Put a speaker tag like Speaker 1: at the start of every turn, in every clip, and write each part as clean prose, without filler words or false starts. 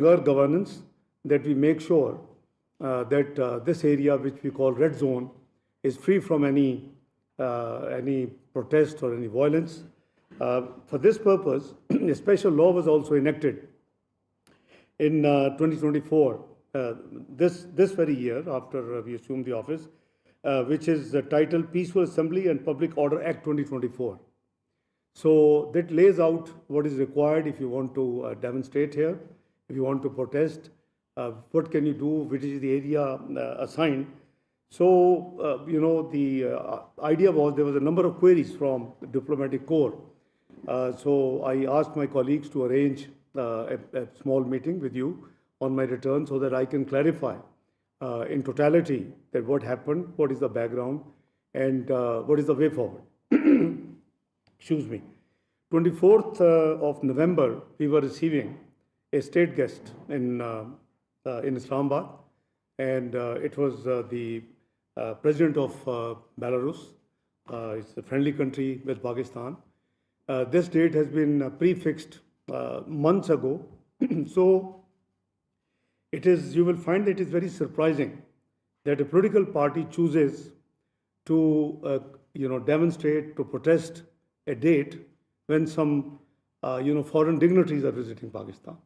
Speaker 1: your governance that we make sure that this area, which we call red zone, is free from any protest or any violence. For this purpose, a special law was also enacted in 2024, this very year after we assumed the office, which is titled Peaceful Assembly and Public Order Act 2024. So that lays out what is required if you want to demonstrate here, if you want to protest, what can you do, which is the area assigned. So, the idea was there was a number of queries from the diplomatic corps. So I asked my colleagues to arrange a small meeting with you on my return so that I can clarify in totality that what happened, what is the background, and what is the way forward. Excuse me. 24th of November, we were receiving a state guest in Islamabad, and it was the President of Belarus. It's a friendly country with Pakistan. This date has been prefixed months ago. So it is, you will find it is very surprising that a political party chooses to demonstrate, to protest a date when some foreign dignitaries are visiting Pakistan.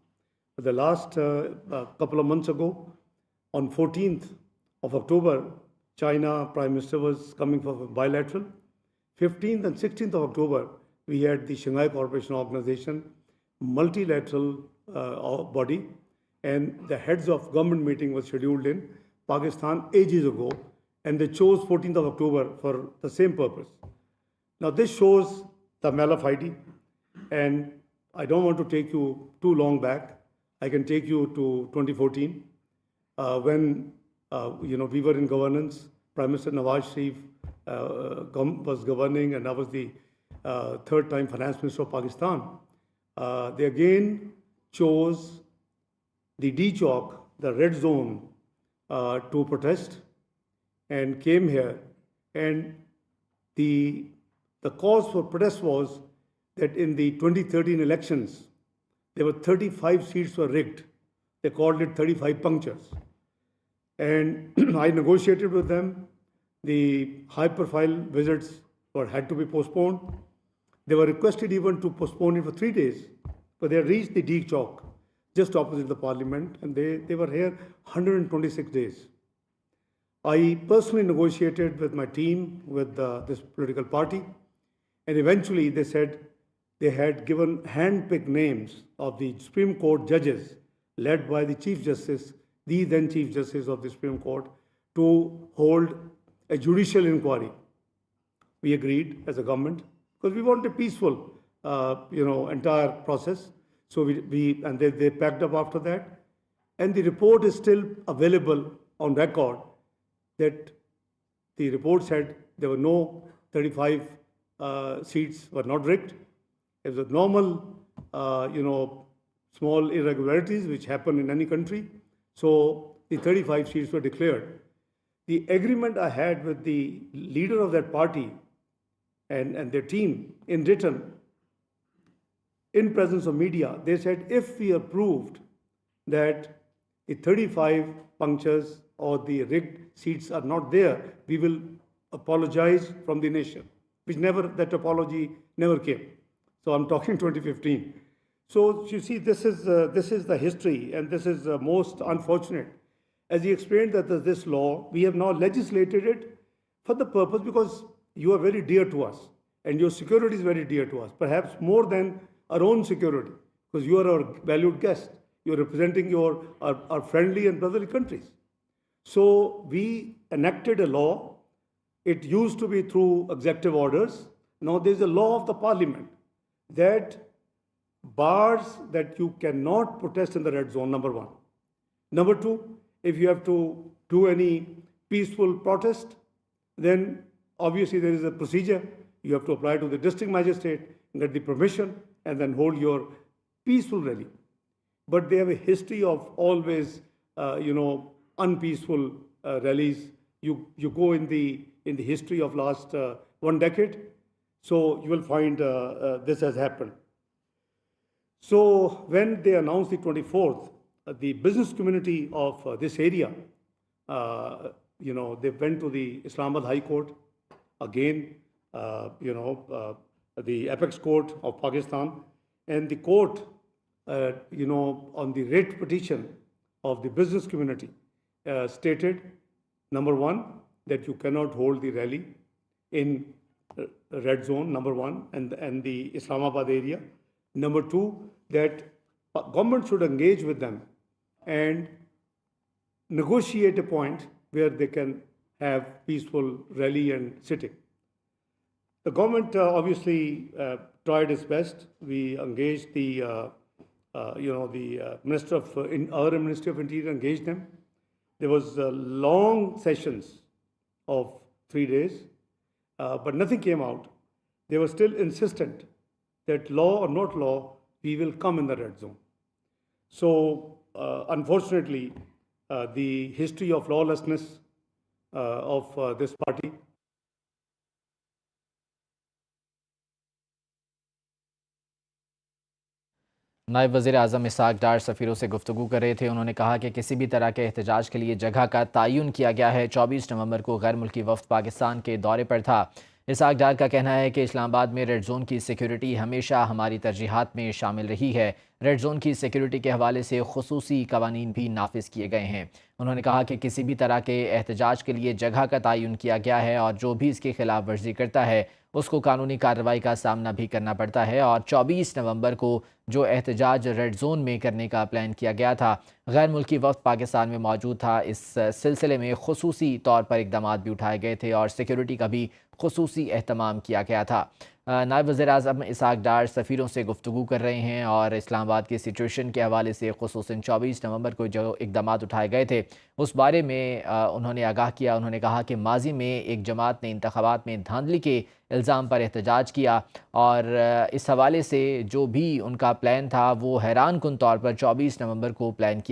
Speaker 1: The last couple of months ago, on 14th of October, China Prime Minister was coming for bilateral. 15th and 16th of October, we had the Shanghai Cooperation Organization, multilateral body, and the heads of government meeting was scheduled in Pakistan ages ago, and they chose 14th of October for the same purpose. Now this shows the malafide, and I don't want to take you too long back. I can take you to 2014, when we were in governance. Prime Minister Nawaz Sharif was governing, and I was the third time Finance Minister of Pakistan. They again chose the D Chowk, the red zone, to protest, and came here. And the cause for protest was that in the 2013 elections, there were 35 seats were rigged. They called it 35 punctures. And I negotiated with them. The high-profile visits had to be postponed. They were requested even to postpone it for 3 days, but they had reached the D Chowk, just opposite the parliament, and they were here 126 days. I personally negotiated with my team, with this political party, and eventually they said they had given hand-picked names of the Supreme Court judges led by the Chief Justice, the then Chief Justice of the Supreme Court, to hold a judicial inquiry. We agreed as a government because we want a peaceful, entire process. So they packed up after that, and the report is still available on record. That the report said there were no 35 seats were not rigged. It was a normal, small irregularities which happen in any country. So the 35 seats were declared. The agreement I had with the leader of that party and their team in written, in presence of media, they said if we approved that the 35 punctures or the rigged seats are not there, we will apologize from the nation, that apology never came. So I'm talking 2015. So you see, this is the history, and this is most unfortunate. As he explained that this law, we have now legislated it for the purpose because you are very dear to us, and your security is very dear to us, perhaps more than our own security, because you are our valued guest. You are representing our friendly and brotherly countries. So we enacted a law. It used to be through executive orders. Now there's a law of the parliament that bars that you cannot protest in the red zone, number one. Number two, if you have to do any peaceful protest, then obviously there is a procedure. You have to apply to the district magistrate, get the permission, and then hold your peaceful rally. But they have a history of always, unpeaceful rallies. You go in the history of last 1 decade, so you will find this has happened. So when they announced the 24th, the business community of this area, they went to the Islamabad High Court again, the Apex Court of Pakistan, and the court, on the writ petition of the business community, stated, number one, that you cannot hold the rally in red zone, number one, and the Islamabad area. Number two, that government should engage with them and negotiate a point where they can have peaceful rally and sitting. The government obviously tried its best. We engaged the Minister of our Ministry of Interior engaged them. There was long sessions of 3 days, but nothing came out. They were still insistent that law or not law, we will come in the red zone. So unfortunately, the history of lawlessness of this party.
Speaker 2: नायब वज़ीर आज़म Isaac डार सफ़ीरों से गुफ्तगू कर रहे थे। उन्होंने कहा कि किसी भी तरह के एहतजाज के लिए जगह का तयन किया गया है। 24 नवंबर को गैर मुल्की वफ़द पाकिस्तान के दौरे पर था। इसाक डार का कहना है कि इस्लामाबाद में रेड जोन की सिक्योरिटी हमेशा हमारी तरजीहात में शामिल रही है। रेड जोन की सिक्योरिटी के हवाले से खुसूसी कवानीन भी नाफिज किए गए हैं। उन्होंने कहा कि किसी भी तरह के एहतजाज के लिए जगह का तयन किया गया है और जो भी इसकी खिलाफ वर्जी करता है उसको कानूनी कार्रवाई का सामना भी करना पड़ता है। और 24 नवंबर को जो एहतजाज रेड जोन में करने का प्लान किया गया था, गैर मुल्की वफ़द पाकिस्तान में मौजूद था। इस सिलसिले में खुसूसी तौर पर इक़दामात भी उठाए गए थे और सिक्योरिटी का भी खुसूसी एहतमाम किया गया था। नायब वज़ीर आज़म इसाक डार सफ़ीरों से गुफ्तगू कर रहे हैं और इस्लामाबाद की सिचुएशन के हवाले से खुसूसन 24 नवंबर को जो इक़दामात उठाए गए थे उस बारे में उन्होंने आगाह किया। उन्होंने कहा कि माजी में एक जमात ने इंतख़ाबात में धांधली के इल्ज़ाम पर एहतजाज किया और इस हवाले से जो भी उनका प्लान था वो हैरान कुन तौर पर 24 नवंबर को प्लान किया।